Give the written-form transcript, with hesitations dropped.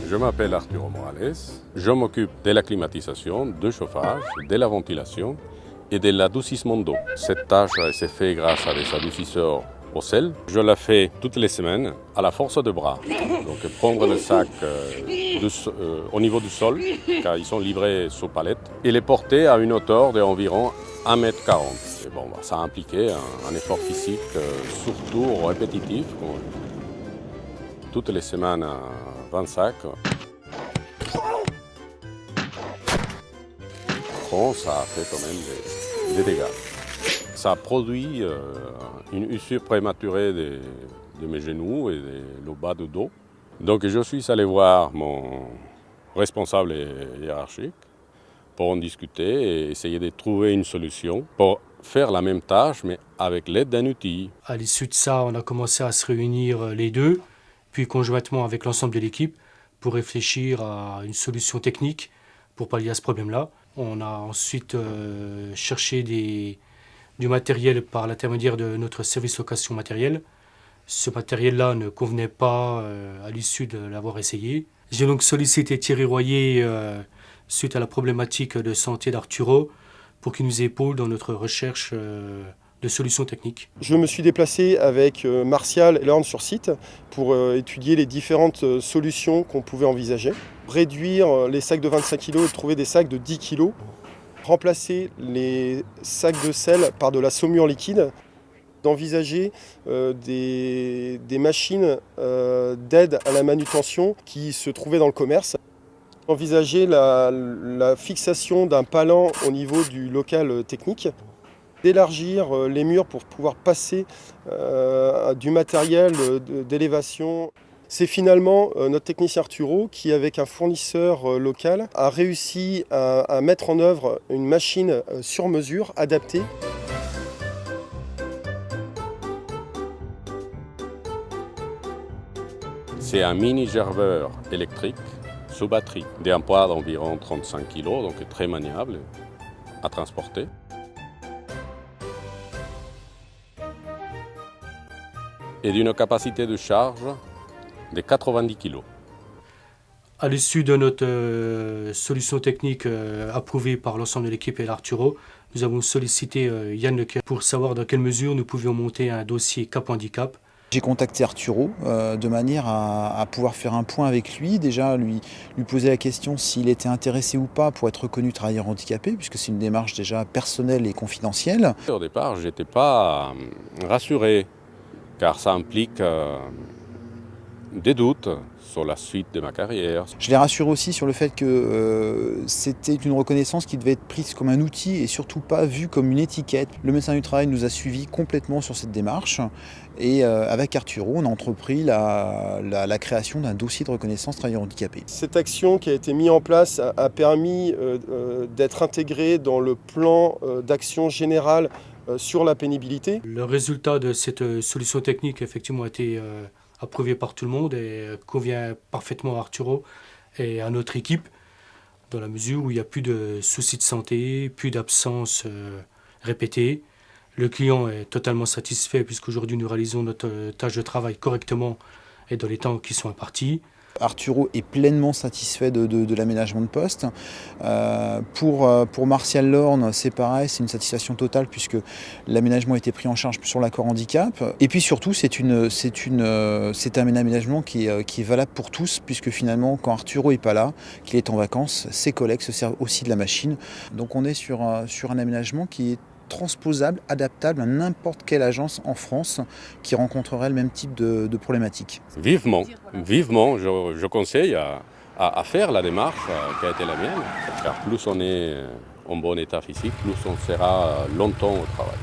Je m'appelle Arturo Morales. Je m'occupe de la climatisation, du chauffage, de la ventilation et de l'adoucissement d'eau. Cette tâche s'est faite grâce à des adoucisseurs au sel. Je la fais toutes les semaines à la force de bras. Donc prendre le sac au niveau du sol, car ils sont livrés sous palette, et les porter à une hauteur d'environ 1,40 m. Et bon, ça a impliqué un effort physique, surtout répétitif. Toutes les semaines, 20 sacs. Bon, ça a fait quand même des dégâts. Ça a produit une usure prématurée de mes genoux et le bas du dos. Donc je suis allé voir mon responsable hiérarchique pour en discuter et essayer de trouver une solution pour faire la même tâche mais avec l'aide d'un outil. À l'issue de ça, on a commencé à se réunir les deux, puis conjointement avec l'ensemble de l'équipe pour réfléchir à une solution technique pour pallier à ce problème-là. On a ensuite cherché du matériel par l'intermédiaire de notre service location matériel. Ce matériel-là ne convenait pas à l'issue de l'avoir essayé. J'ai donc sollicité Thierry Royer suite à la problématique de santé d'Arturo pour qu'il nous épaule dans notre recherche de solutions techniques. Je me suis déplacé avec Martial et Lorne sur site pour étudier les différentes solutions qu'on pouvait envisager. Réduire les sacs de 25 kg et trouver des sacs de 10 kg. Remplacer les sacs de sel par de la saumure liquide. D'envisager des machines d'aide à la manutention qui se trouvaient dans le commerce. Envisager la fixation d'un palan au niveau du local technique. D'élargir les murs pour pouvoir passer du matériel d'élévation. C'est finalement notre technicien Arturo qui, avec un fournisseur local, a réussi à mettre en œuvre une machine sur mesure adaptée. C'est un mini gerbeur électrique sous batterie, d'un poids d'environ 35 kg, donc très maniable à transporter. Et d'une capacité de charge de 90 kg. À l'issue de notre solution technique approuvée par l'ensemble de l'équipe et l'Arturo, nous avons sollicité Yann Leclerc pour savoir dans quelle mesure nous pouvions monter un dossier Cap Handicap. J'ai contacté Arturo de manière à pouvoir faire un point avec lui, déjà lui poser la question s'il était intéressé ou pas pour être reconnu travailleur handicapé, puisque c'est une démarche déjà personnelle et confidentielle. Au départ, je n'étais pas rassuré, car ça implique des doutes sur la suite de ma carrière. Je l'ai rassuré aussi sur le fait que c'était une reconnaissance qui devait être prise comme un outil et surtout pas vue comme une étiquette. Le médecin du travail nous a suivis complètement sur cette démarche et avec Arturo, on a entrepris la création d'un dossier de reconnaissance travailleur handicapé. Cette action qui a été mise en place a permis d'être intégrée dans le plan d'action générale sur la pénibilité. Le résultat de cette solution technique effectivement a été approuvé par tout le monde et convient parfaitement à Arturo et à notre équipe dans la mesure où il n'y a plus de soucis de santé, plus d'absences répétées. Le client est totalement satisfait puisqu'aujourd'hui nous réalisons notre tâche de travail correctement et dans les temps qui sont impartis. Arturo est pleinement satisfait de l'aménagement de poste. Pour Martial Lorne, c'est pareil, c'est une satisfaction totale puisque l'aménagement a été pris en charge sur l'accord handicap. Et puis surtout, c'est un aménagement qui est valable pour tous puisque finalement, quand Arturo n'est pas là, qu'il est en vacances, ses collègues se servent aussi de la machine. Donc on est sur un aménagement qui est transposable, adaptable à n'importe quelle agence en France qui rencontrerait le même type de problématique. Vivement, je conseille à faire la démarche qui a été la mienne, car plus on est en bon état physique, plus on sera longtemps au travail.